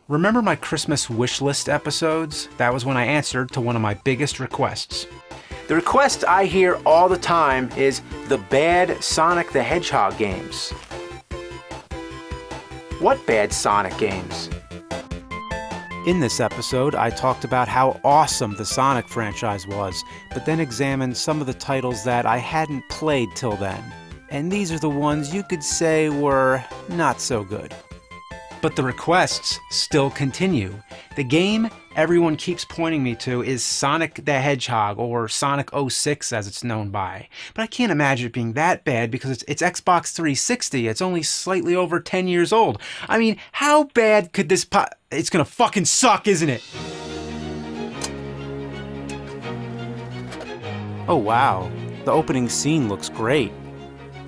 Remember my Christmas wish list episodes? That was when I answered to one of my biggest requests. The request I hear all the time is the bad Sonic the Hedgehog games. What bad Sonic games? In this episode, I talked about how awesome the Sonic franchise was, but then examined some of the titles that I hadn't played till then. And these are the ones you could say were not so good. But the requests still continue. The game everyone keeps pointing me to is Sonic the Hedgehog, or Sonic 06 as it's known by. But I can't imagine it being that bad because it's Xbox 360. It's only slightly over 10 years old. I mean, how bad could this It's gonna fucking suck, isn't it? Oh wow, the opening scene looks great.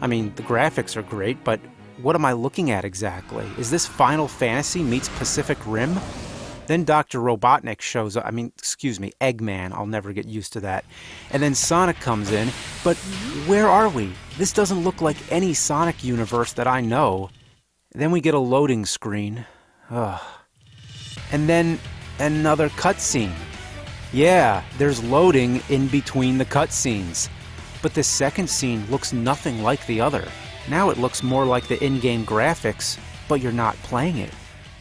I mean, the graphics are great, but what am I looking at exactly? Is this Final Fantasy meets Pacific Rim? Then Dr. Robotnik shows up. Eggman. I'll never get used to that. And then Sonic comes in. But where are we? This doesn't look like any Sonic universe that I know. Then we get a loading screen. Ugh. And then another cutscene. Yeah, there's loading in between the cutscenes. But the second scene looks nothing like the other. Now it looks more like the in-game graphics, but you're not playing it.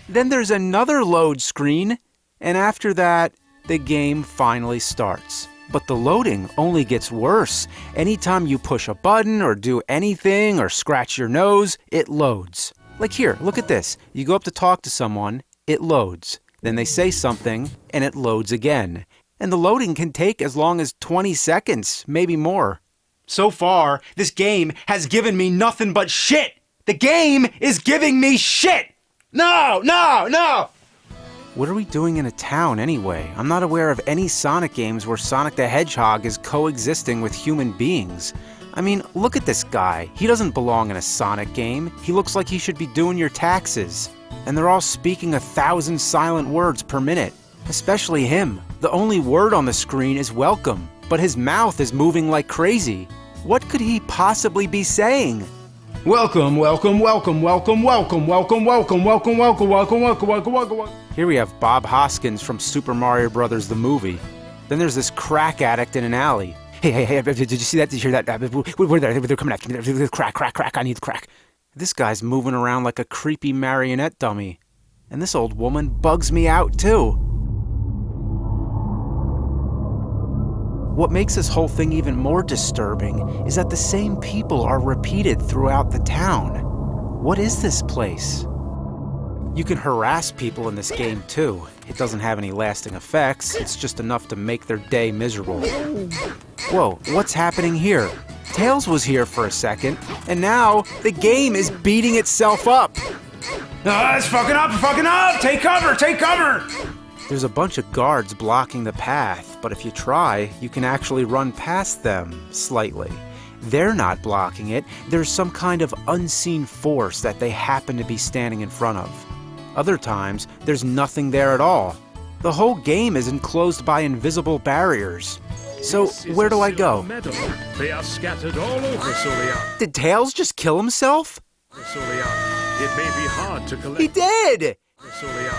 Then there's another load screen, and after that, the game finally starts. But the loading only gets worse. Anytime you push a button or do anything or scratch your nose, it loads. Like here, look at this. You go up to talk to someone, it loads. Then they say something, and it loads again. And the loading can take as long as 20 seconds, maybe more. So far, this game has given me nothing but shit! The game is giving me shit! No! What are we doing in a town anyway? I'm not aware of any Sonic games where Sonic the Hedgehog is coexisting with human beings. I mean, look at this guy. He doesn't belong in a Sonic game. He looks like he should be doing your taxes. And they're all speaking 1,000 silent words per minute. Especially him. The only word on the screen is welcome, but his mouth is moving like crazy. What could he possibly be saying? Welcome. Here we have Bob Hoskins from Super Mario Bros. The movie. Then there's this crack addict in an alley. Hey, did you see that? Did you hear that? They're coming after me. Crack, I need the crack. This guy's moving around like a creepy marionette dummy. And this old woman bugs me out too. What makes this whole thing even more disturbing is that the same people are repeated throughout the town. What is this place? You can harass people in this game too. It doesn't have any lasting effects, it's just enough to make their day miserable. Whoa, what's happening here? Tails was here for a second, and now the game is beating itself up. It's fucking up! Take cover! There's a bunch of guards blocking the path, but if you try, you can actually run past them, slightly. They're not blocking it, there's some kind of unseen force that they happen to be standing in front of. Other times, there's nothing there at all. The whole game is enclosed by invisible barriers. So, where do I go? They are scattered all over Soleil. Did Tails just kill himself? Soleil, it may be hard to collect. He did! Soleil,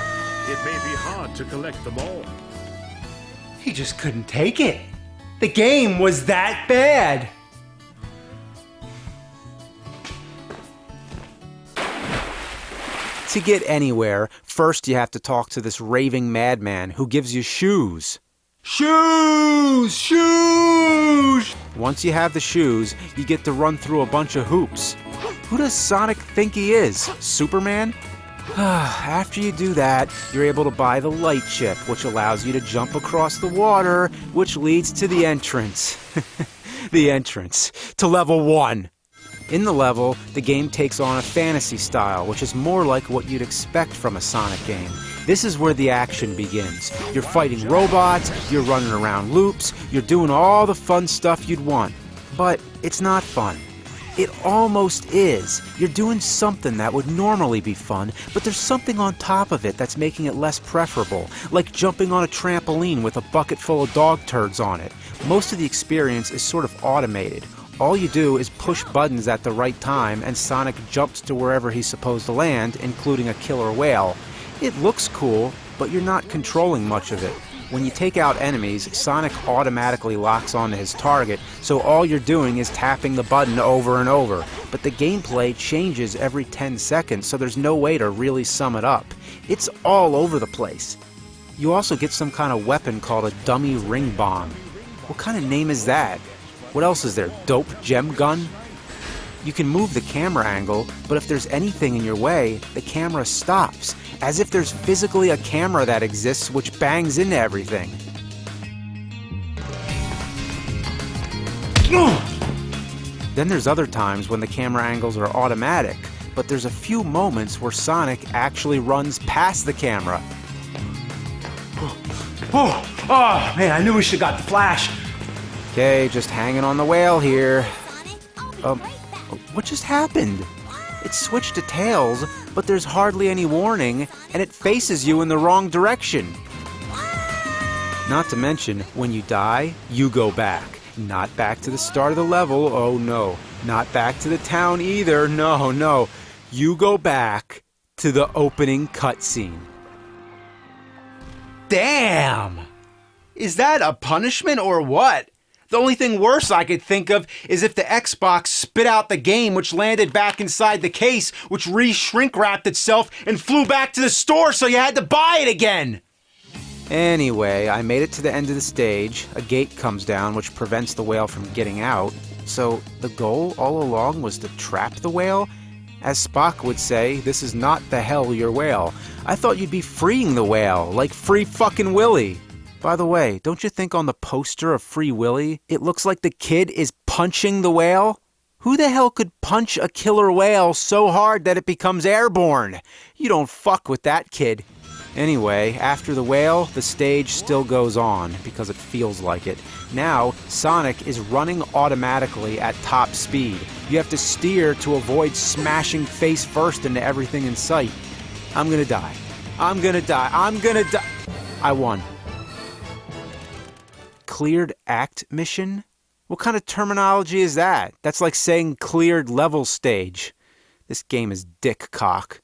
it may be hard to collect them all. He just couldn't take it. The game was that bad. To get anywhere, first you have to talk to this raving madman who gives you shoes. Shoes! Once you have the shoes, you get to run through a bunch of hoops. Who does Sonic think he is? Superman? After you do that, you're able to buy the light chip, which allows you to jump across the water, which leads to the entrance. The entrance to level 1. In the level, the game takes on a fantasy style, which is more like what you'd expect from a Sonic game. This is where the action begins. You're fighting robots, you're running around loops, you're doing all the fun stuff you'd want. But it's not fun. It almost is. You're doing something that would normally be fun, but there's something on top of it that's making it less preferable, like jumping on a trampoline with a bucket full of dog turds on it. Most of the experience is sort of automated. All you do is push buttons at the right time, and Sonic jumps to wherever he's supposed to land, including a killer whale. It looks cool, but you're not controlling much of it. When you take out enemies, Sonic automatically locks onto his target, so all you're doing is tapping the button over and over. But the gameplay changes every 10 seconds, so there's no way to really sum it up. It's all over the place. You also get some kind of weapon called a dummy ring bomb. What kind of name is that? What else is there? Dope gem gun? You can move the camera angle, but if there's anything in your way, the camera stops, as if there's physically a camera that exists which bangs into everything. Then there's other times when the camera angles are automatic, but there's a few moments where Sonic actually runs past the camera. Oh, man, I knew we should have got the flash. Okay, just hanging on the whale here. What just happened? It switched to Tails, but there's hardly any warning, and it faces you in the wrong direction. Not to mention, when you die, you go back. Not back to the start of the level, oh no. Not back to the town either, no. You go back to the opening cutscene. Damn! Is that a punishment or what? The only thing worse I could think of is if the Xbox spit out the game, which landed back inside the case, which re-shrink wrapped itself and flew back to the store, so you had to buy it again. Anyway, I made it to the end of the stage. A gate comes down which prevents the whale from getting out. So the goal all along was to trap the whale? As Spock would say, this is not the hell your whale. I thought you'd be freeing the whale, like Free fucking Willy. By the way, don't you think on the poster of Free Willy, it looks like the kid is punching the whale? Who the hell could punch a killer whale so hard that it becomes airborne? You don't fuck with that kid. Anyway, after the whale, the stage still goes on, because it feels like it. Now, Sonic is running automatically at top speed. You have to steer to avoid smashing face first into everything in sight. I'm gonna die. I won. Cleared act mission? What kind of terminology is that? That's like saying cleared level stage. This game is dick cock.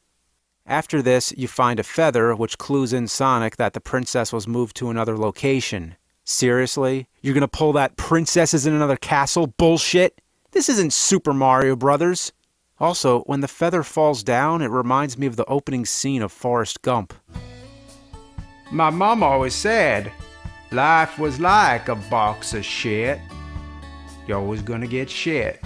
After this, you find a feather which clues in Sonic that the princess was moved to another location. Seriously? You're gonna pull that princesses in another castle bullshit? This isn't Super Mario Brothers. Also, when the feather falls down, it reminds me of the opening scene of Forrest Gump. My mom always said, life was like a box of shit. You're always gonna get shit.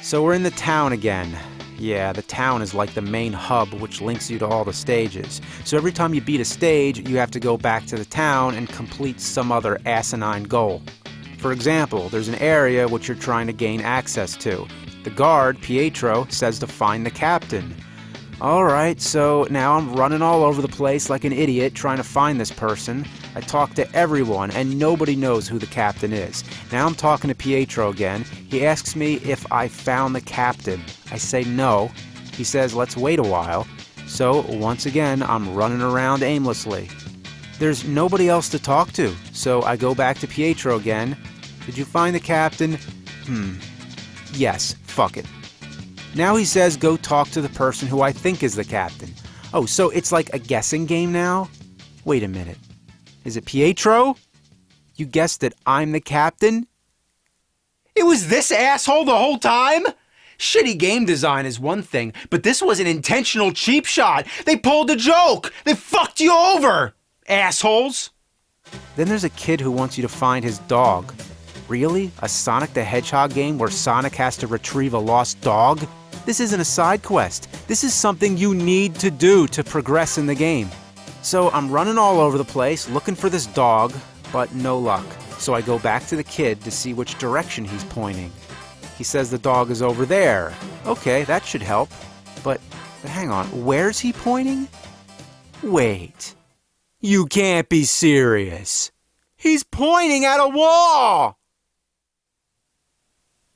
So we're in the town again. Yeah, the town is like the main hub which links you to all the stages. So every time you beat a stage, you have to go back to the town and complete some other asinine goal. For example, there's an area which you're trying to gain access to. The guard, Pietro, says to find the captain. Alright, so now I'm running all over the place like an idiot trying to find this person. I talk to everyone and nobody knows who the captain is. Now I'm talking to Pietro again. He asks me if I found the captain. I say no. He says let's wait a while. So once again, I'm running around aimlessly. There's nobody else to talk to, so I go back to Pietro again. Did you find the captain? Yes, fuck it. Now he says go talk to the person who I think is the captain. Oh, so it's like a guessing game now? Wait a minute. Is it Pietro? You guessed that I'm the captain? It was this asshole the whole time? Shitty game design is one thing, but this was an intentional cheap shot. They pulled a joke. They fucked you over, assholes. Then there's a kid who wants you to find his dog. Really? A Sonic the Hedgehog game where Sonic has to retrieve a lost dog? This isn't a side quest. This is something you need to do to progress in the game. So I'm running all over the place looking for this dog, but no luck. So I go back to the kid to see which direction he's pointing. He says the dog is over there. Okay, that should help. But hang on, where's he pointing? Wait. You can't be serious. He's pointing at a wall!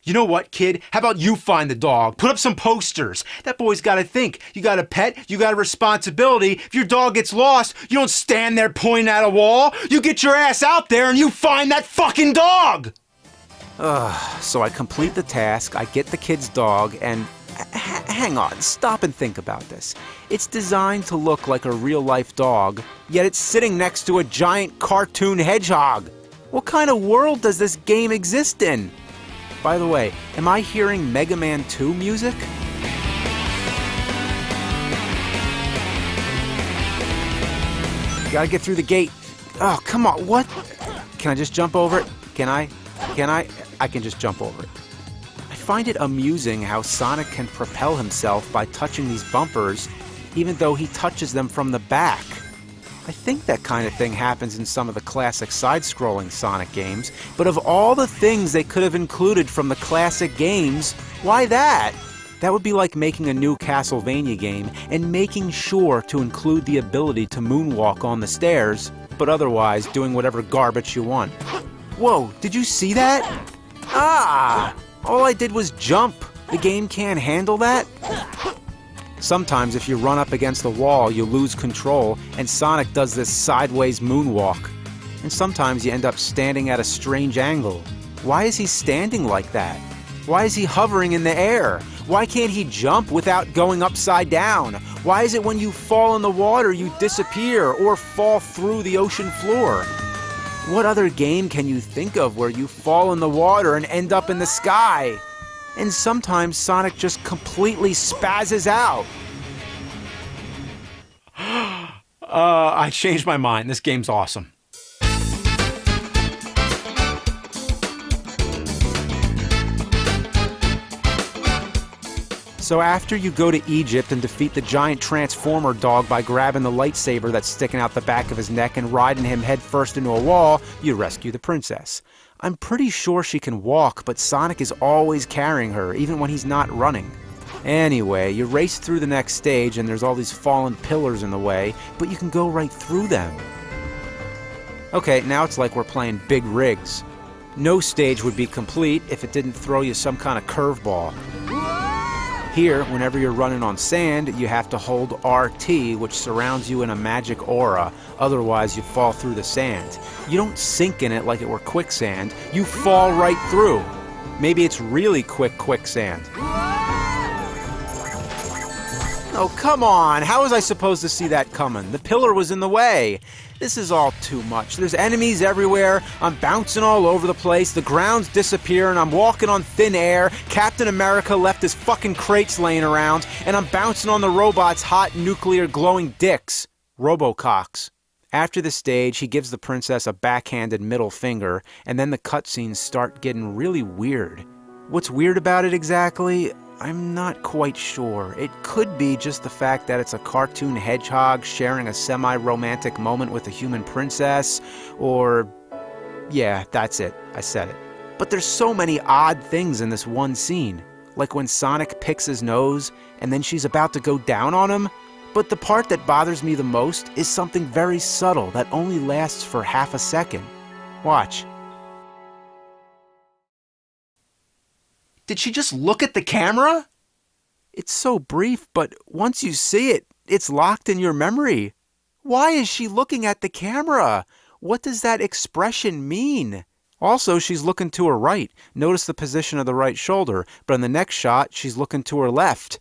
You know what, kid? How about you find the dog? Put up some posters. That boy's gotta think. You got a pet, you got a responsibility. If your dog gets lost, you don't stand there pointing at a wall. You get your ass out there and you find that fucking dog! So I complete the task, I get the kid's dog, and... hang on, stop and think about this. It's designed to look like a real-life dog, yet it's sitting next to a giant cartoon hedgehog. What kind of world does this game exist in? By the way, am I hearing Mega Man 2 music? Gotta get through the gate. Oh, come on, what? Can I just jump over it? Can I? I can just jump over it. I find it amusing how Sonic can propel himself by touching these bumpers, even though he touches them from the back. I think that kind of thing happens in some of the classic side-scrolling Sonic games, but of all the things they could have included from the classic games, why that? That would be like making a new Castlevania game and making sure to include the ability to moonwalk on the stairs, but otherwise doing whatever garbage you want. Whoa, did you see that? Ah! All I did was jump. The game can't handle that? Sometimes if you run up against the wall, you lose control, and Sonic does this sideways moonwalk. And sometimes you end up standing at a strange angle. Why is he standing like that? Why is he hovering in the air? Why can't he jump without going upside down? Why is it when you fall in the water you disappear or fall through the ocean floor? What other game can you think of where you fall in the water and end up in the sky? And sometimes Sonic just completely spazzes out. I changed my mind. This game's awesome. So after you go to Egypt and defeat the giant Transformer dog by grabbing the lightsaber that's sticking out the back of his neck and riding him headfirst into a wall, you rescue the princess. I'm pretty sure she can walk, but Sonic is always carrying her, even when he's not running. Anyway, you race through the next stage and there's all these fallen pillars in the way, but you can go right through them. Okay, now it's like we're playing big rigs. No stage would be complete if it didn't throw you some kind of curveball. Here, whenever you're running on sand, you have to hold RT, which surrounds you in a magic aura, otherwise you fall through the sand. You don't sink in it like it were quicksand, you fall right through. Maybe it's really quick quicksand. Oh, come on! How was I supposed to see that coming? The pillar was in the way. This is all too much. There's enemies everywhere. I'm bouncing all over the place. The ground's disappearing. I'm walking on thin air. Captain America left his fucking crates laying around. And I'm bouncing on the robot's hot nuclear glowing dicks. Robococks. After the stage, he gives the princess a backhanded middle finger. And then the cutscenes start getting really weird. What's weird about it exactly? I'm not quite sure. It could be just the fact that it's a cartoon hedgehog sharing a semi-romantic moment with a human princess, or... yeah, that's it. I said it. But there's so many odd things in this one scene. Like when Sonic picks his nose, and then she's about to go down on him. But the part that bothers me the most is something very subtle that only lasts for half a second. Watch. Did she just look at the camera? It's so brief, but once you see it, it's locked in your memory. Why is she looking at the camera? What does that expression mean? Also, she's looking to her right. Notice the position of the right shoulder, but in the next shot, she's looking to her left.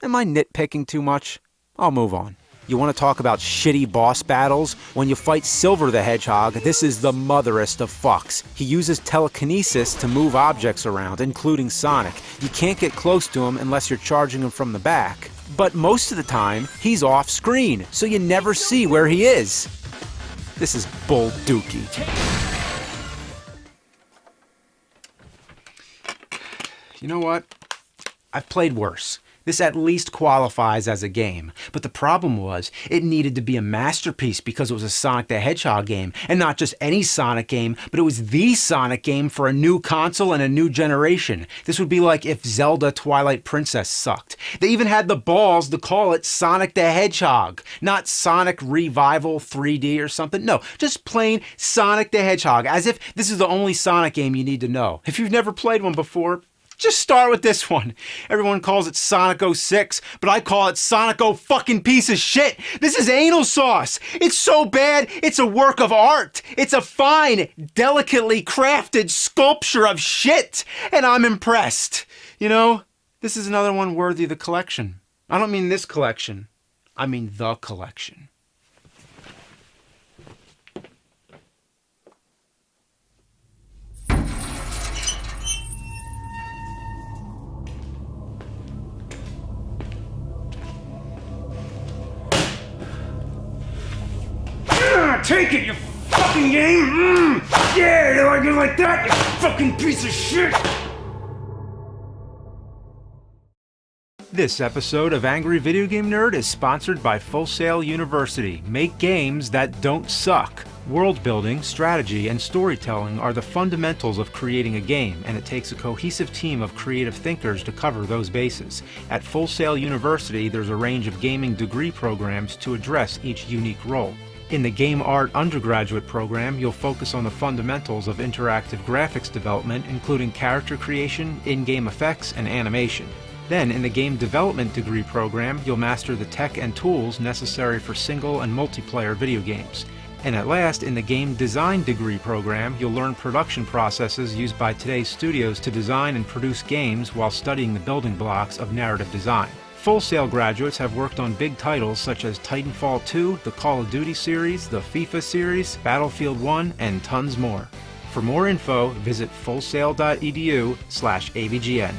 Am I nitpicking too much? I'll move on. You want to talk about shitty boss battles? When you fight Silver the Hedgehog, this is the motherest of fucks. He uses telekinesis to move objects around, including Sonic. You can't get close to him unless you're charging him from the back. But most of the time, he's off screen, so you never see where he is. This is bull dookie. You know what? I've played worse. This at least qualifies as a game. But the problem was, it needed to be a masterpiece because it was a Sonic the Hedgehog game. And not just any Sonic game, but it was the Sonic game for a new console and a new generation. This would be like if Zelda Twilight Princess sucked. They even had the balls to call it Sonic the Hedgehog. Not Sonic Revival 3D or something. No, just plain Sonic the Hedgehog. As if this is the only Sonic game you need to know. If you've never played one before, just start with this one. Everyone calls it Sonic 06, but I call it Sonic fucking piece of shit. This is anal sauce. It's so bad, it's a work of art. It's a fine, delicately crafted sculpture of shit. And I'm impressed. You know, This is another one worthy of the collection. I don't mean this collection. I mean the collection. Take it, you fucking game! Yeah, do I get like that, you fucking piece of shit! This episode of Angry Video Game Nerd is sponsored by Full Sail University. Make games that don't suck. World building, strategy, and storytelling are the fundamentals of creating a game, and it takes a cohesive team of creative thinkers to cover those bases. At Full Sail University, there's a range of gaming degree programs to address each unique role. In the Game Art undergraduate program, you'll focus on the fundamentals of interactive graphics development, including character creation, in-game effects, and animation. Then, in the Game Development degree program, you'll master the tech and tools necessary for single and multiplayer video games. And at last, in the Game Design degree program, you'll learn production processes used by today's studios to design and produce games while studying the building blocks of narrative design. Full Sail graduates have worked on big titles such as Titanfall 2, the Call of Duty series, the FIFA series, Battlefield 1, and tons more. For more info, visit fullsail.edu/AVGN.